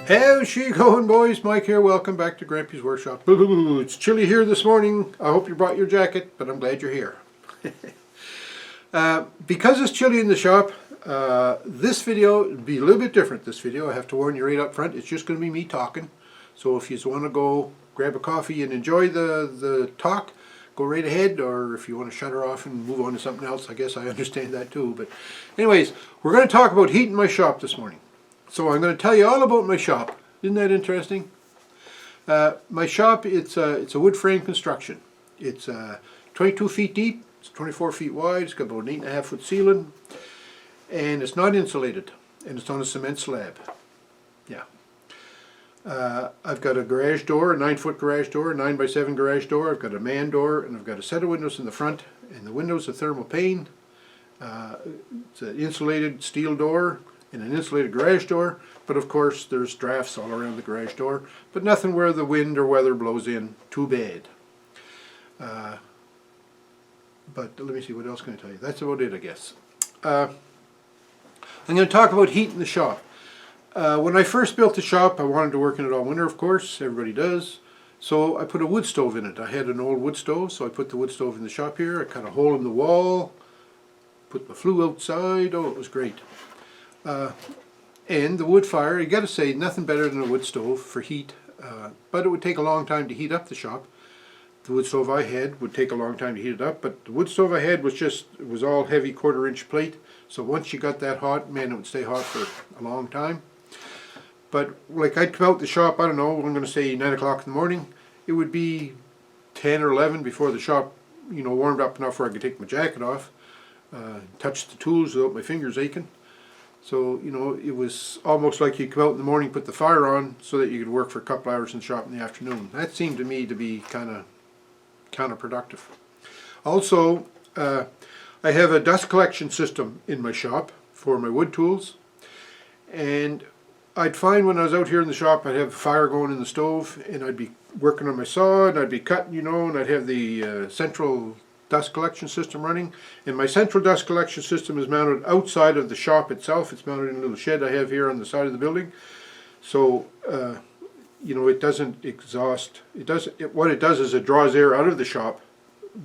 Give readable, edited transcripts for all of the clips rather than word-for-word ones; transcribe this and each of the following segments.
How's she going, boys? Mike here. Welcome back to Grampie's Workshop. It's chilly here this morning. I hope you brought your jacket, but I'm glad you're here. Because it's chilly in the shop, this video will be a little bit different. This video, I have to warn you right up front, it's just going to be me talking. So if you just want to go grab a coffee and enjoy the talk, go right ahead. Or if you want to shut her off and move on to something else, I guess I understand that too. But anyways, we're going to talk about heat in my shop this morning. So I'm going to tell you all about my shop. Isn't that interesting? My shop, it's a wood frame construction. It's 22 feet deep, it's 24 feet wide, it's got about an 8.5 foot ceiling, and it's not insulated, and it's on a cement slab. Yeah. I've got a garage door, a 9-foot garage door, a 9x7 garage door. I've got a man door, and I've got a set of windows in the front, and the windows are thermal pane. It's an insulated steel door and an insulated garage door, but of course there's drafts all around the garage door, but nothing where the wind or weather blows in too bad. But let me see, what else can I tell you? That's about it, I guess. I'm going to talk about heat in the shop. When I first built the shop, I wanted to work in it all winter, of course, everybody does. So I put a wood stove in it. I had an old wood stove, so I put the wood stove in the shop here. I cut a hole in the wall, put my flue outside. Oh, it was great. And the wood fire, you got to say, nothing better than a wood stove for heat, but it would take a long time to heat up the shop. The wood stove I had would take a long time to heat it up, but the wood stove I had was it was all heavy 1/4 inch plate, so once you got that hot, man, it would stay hot for a long time. But like I'd come out the shop, I don't know, I'm going to say 9 o'clock in the morning, it would be 10 or 11 before the shop, warmed up enough where I could take my jacket off, touch the tools without my fingers aching. So, it was almost like you'd come out in the morning, put the fire on, so that you could work for a couple hours in the shop in the afternoon. That seemed to me to be kind of counterproductive. Also, I have a dust collection system in my shop for my wood tools. And I'd find when I was out here in the shop, I'd have a fire going in the stove, and I'd be working on my saw, and I'd be cutting, and I'd have the central dust collection system running, and my central dust collection system is mounted outside of the shop itself. It's mounted in a little shed I have here on the side of the building, so it doesn't exhaust. What it does is it draws air out of the shop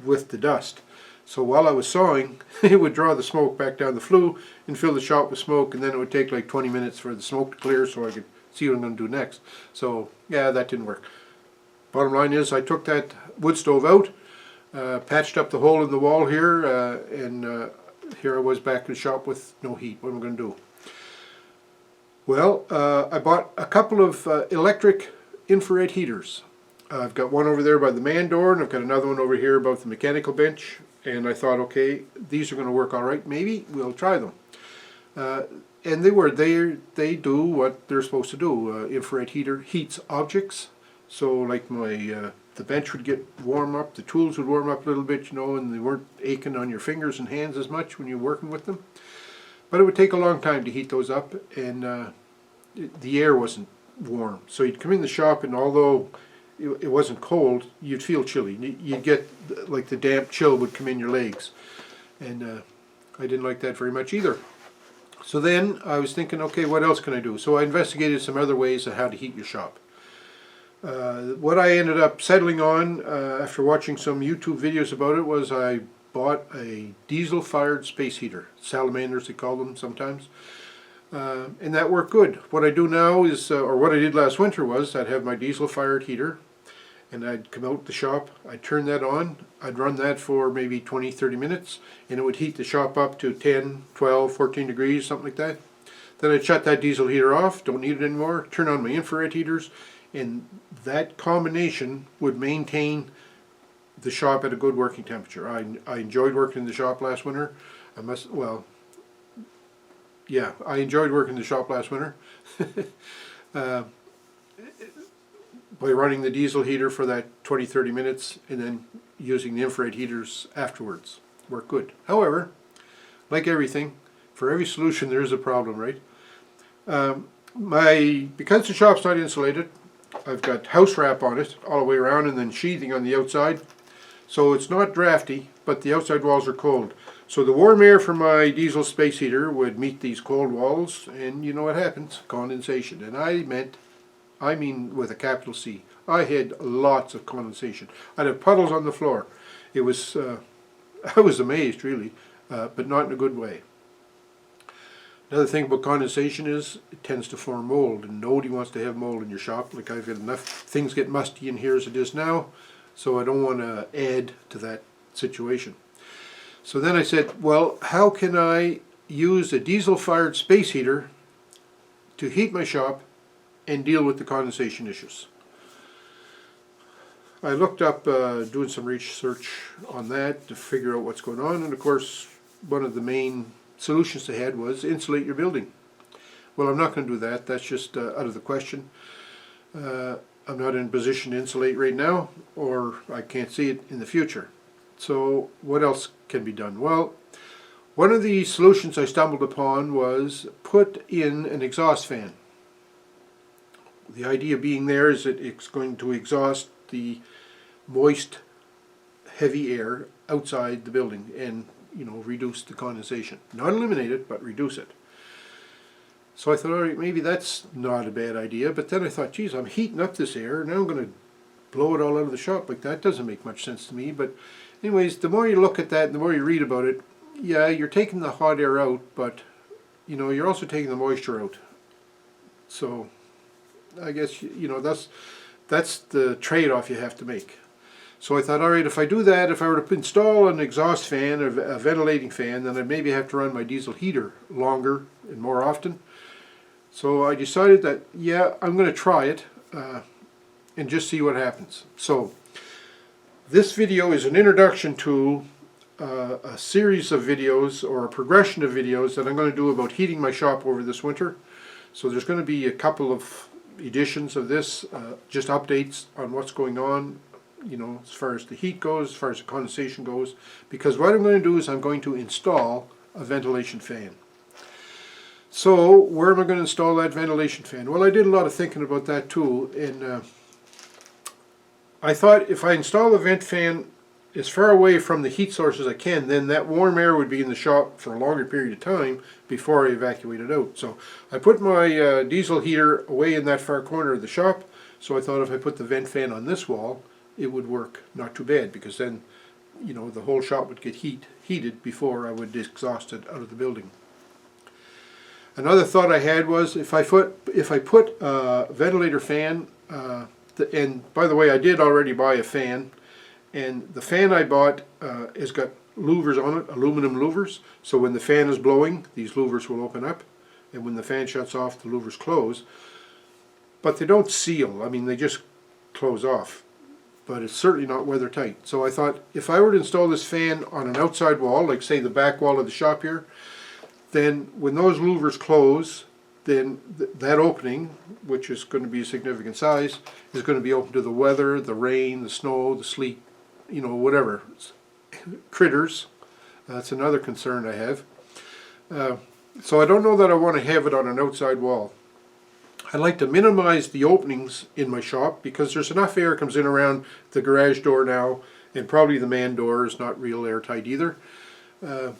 with the dust. So while I was sawing, it would draw the smoke back down the flue and fill the shop with smoke, and then it would take like 20 minutes for the smoke to clear so I could see what I'm going to do next. So yeah, that didn't work. Bottom line is I took that wood stove out, patched up the hole in the wall here, and here I was back in the shop with no heat. What am I going to do? Well, I bought a couple of electric infrared heaters. I've got one over there by the man door, and I've got another one over here above the mechanical bench. And I thought, okay, these are going to work all right. Maybe we'll try them. And they do what they're supposed to do. Infrared heater heats objects. So like the bench would get warm up, the tools would warm up a little bit, and they weren't aching on your fingers and hands as much when you're working with them. But it would take a long time to heat those up, and the air wasn't warm. So you'd come in the shop, and although it wasn't cold, you'd feel chilly. You'd get, like, the damp chill would come in your legs. And I didn't like that very much either. So then I was thinking, okay, what else can I do? So I investigated some other ways of how to heat your shop. What I ended up settling on after watching some YouTube videos about it was I bought a diesel-fired space heater. Salamanders, they call them sometimes. And that worked good. What I do now is, or what I did last winter was, I'd have my diesel-fired heater, and I'd come out the shop, I'd turn that on, I'd run that for maybe 20-30 minutes, and it would heat the shop up to 10, 12, 14 degrees, something like that. Then I'd shut that diesel heater off, don't need it anymore, turn on my infrared heaters, and that combination would maintain the shop at a good working temperature. I enjoyed working in the shop last winter. I enjoyed working in the shop last winter by running the diesel heater for that 20-30 minutes and then using the infrared heaters afterwards. Worked good. However, like everything, for every solution there is a problem, right? Because the shop's not insulated, I've got house wrap on it all the way around and then sheathing on the outside. So it's not drafty, but the outside walls are cold. So the warm air from my diesel space heater would meet these cold walls, and you know what happens? Condensation. And I meant I mean with a capital C. I had lots of condensation. I'd have puddles on the floor. It was, I was amazed really, but not in a good way. Another thing about condensation is it tends to form mold, and nobody wants to have mold in your shop. Like I've had enough things get musty in here as it is now, so I don't want to add to that situation. So then I said, well, how can I use a diesel-fired space heater to heat my shop and deal with the condensation issues? I looked up doing some research on that to figure out what's going on, and of course one of the main solutions they had was insulate your building. Well, I'm not going to do that. That's just out of the question. I'm not in a position to insulate right now, or I can't see it in the future. So what else can be done? Well, one of the solutions I stumbled upon was put in an exhaust fan. The idea being there is that it's going to exhaust the moist, heavy air outside the building and, you know, reduce the condensation. Not eliminate it, but reduce it. So I thought, all right, maybe that's not a bad idea. But then I thought, geez, I'm heating up this air. Now I'm going to blow it all out of the shop. Like, that doesn't make much sense to me. But anyways, the more you look at that and the more you read about it, yeah, you're taking the hot air out, but, you know, you're also taking the moisture out. So I guess, you know, that's the trade-off you have to make. So I thought, all right, if I do that, if I were to install an exhaust fan, or a ventilating fan, then I'd maybe have to run my diesel heater longer and more often. So I decided that, yeah, I'm going to try it and just see what happens. So this video is an introduction to a series of videos, or a progression of videos that I'm going to do about heating my shop over this winter. So there's going to be a couple of editions of this, just updates on what's going on, you know, as far as the heat goes, as far as the condensation goes, because what I'm going to do is I'm going to install a ventilation fan. So where am I going to install that ventilation fan? Well, I did a lot of thinking about that too, and I thought if I install the vent fan as far away from the heat source as I can, then that warm air would be in the shop for a longer period of time before I evacuate it out. So I put my diesel heater away in that far corner of the shop, so I thought if I put the vent fan on this wall, it would work not too bad, because then, you know, the whole shop would get heated before I would exhaust it out of the building. Another thought I had was if I put a ventilator fan, and by the way, I did already buy a fan, and the fan I bought has got louvers on it, aluminum louvers, so when the fan is blowing, these louvers will open up, and when the fan shuts off, the louvers close. But they don't seal, I mean, they just close off. But it's certainly not weather tight. So I thought if I were to install this fan on an outside wall, like say the back wall of the shop here, then when those louvers close, then that opening, which is going to be a significant size, is going to be open to the weather, the rain, the snow, the sleet, you know, whatever. Critters. That's another concern I have. So I don't know that I want to have it on an outside wall. I like to minimize the openings in my shop because there's enough air comes in around the garage door now, and probably the man door is not real airtight either. And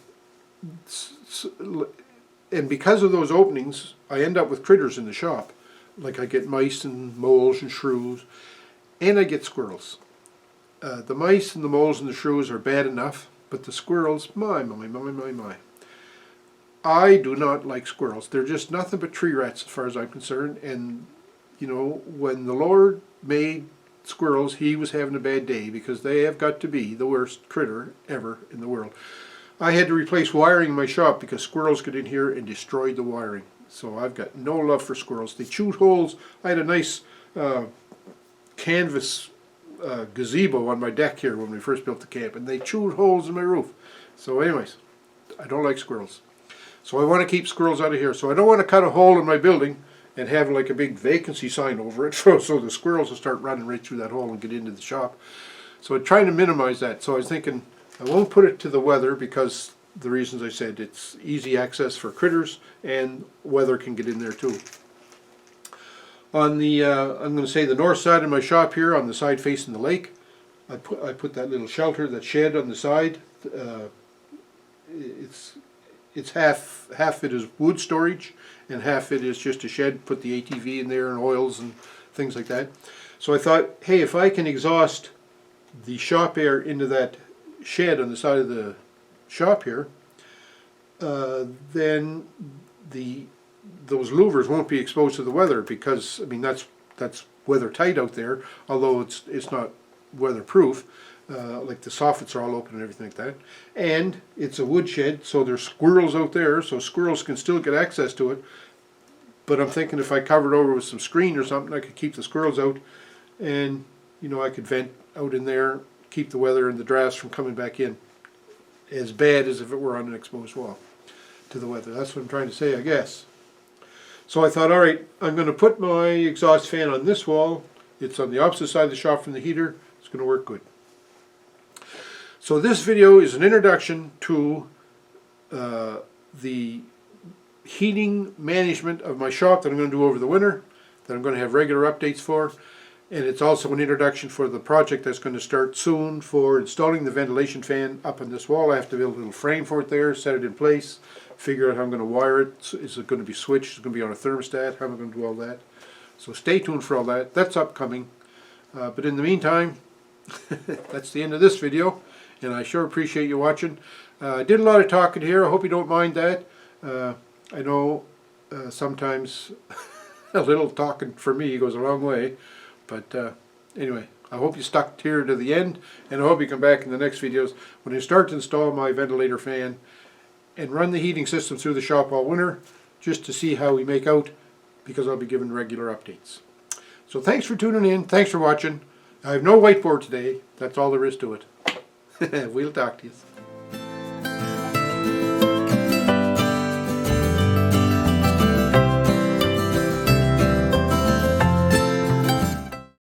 because of those openings, I end up with critters in the shop. Like I get mice and moles and shrews, and I get squirrels. The mice and the moles and the shrews are bad enough, but the squirrels, my. I do not like squirrels. They're just nothing but tree rats as far as I'm concerned, and you know, when the Lord made squirrels, he was having a bad day, because they have got to be the worst critter ever in the world. I had to replace wiring in my shop because squirrels got in here and destroyed the wiring. So I've got no love for squirrels. They chewed holes. I had a nice canvas gazebo on my deck here when we first built the camp, and they chewed holes in my roof. So anyways, I don't like squirrels. So I want to keep squirrels out of here. So I don't want to cut a hole in my building and have like a big vacancy sign over it so the squirrels will start running right through that hole and get into the shop. So I'm trying to minimize that. So I was thinking I won't put it to the weather because the reasons I said, it's easy access for critters and weather can get in there too. On the, I'm going to say the north side of my shop here, on the side facing the lake, I put that little shelter, that shed on the side. It's half it is wood storage and half it is just a shed. Put the ATV in there and oils and things like that. So I thought, hey, if I can exhaust the shop air into that shed on the side of the shop here, then those louvers won't be exposed to the weather, because I mean that's weather tight out there, although it's not weatherproof. Like the soffits are all open and everything like that. And it's a wood shed, so there's squirrels out there, so squirrels can still get access to it. But I'm thinking if I covered over with some screen or something, I could keep the squirrels out, and you know, I could vent out in there, keep the weather and the drafts from coming back in as bad as if it were on an exposed wall to the weather. That's what I'm trying to say, I guess. So I thought, all right, I'm going to put my exhaust fan on this wall. It's on the opposite side of the shop from the heater. It's going to work good. So this video is an introduction to the heating management of my shop that I'm going to do over the winter, that I'm going to have regular updates for. And it's also an introduction for the project that's going to start soon for installing the ventilation fan up on this wall. I have to build a little frame for it there, set it in place, figure out how I'm going to wire it. Is it going to be switched? Is it going to be on a thermostat? How am I going to do all that? So stay tuned for all that. That's upcoming. But in the meantime, that's the end of this video. And I sure appreciate you watching. I did a lot of talking here. I hope you don't mind that. I know sometimes a little talking for me goes a long way. But anyway, I hope you stuck here to the end, and I hope you come back in the next videos when I start to install my ventilator fan and run the heating system through the shop all winter, just to see how we make out, because I'll be giving regular updates. So thanks for tuning in. Thanks for watching. I have no whiteboard today. That's all there is to it. We'll talk to you.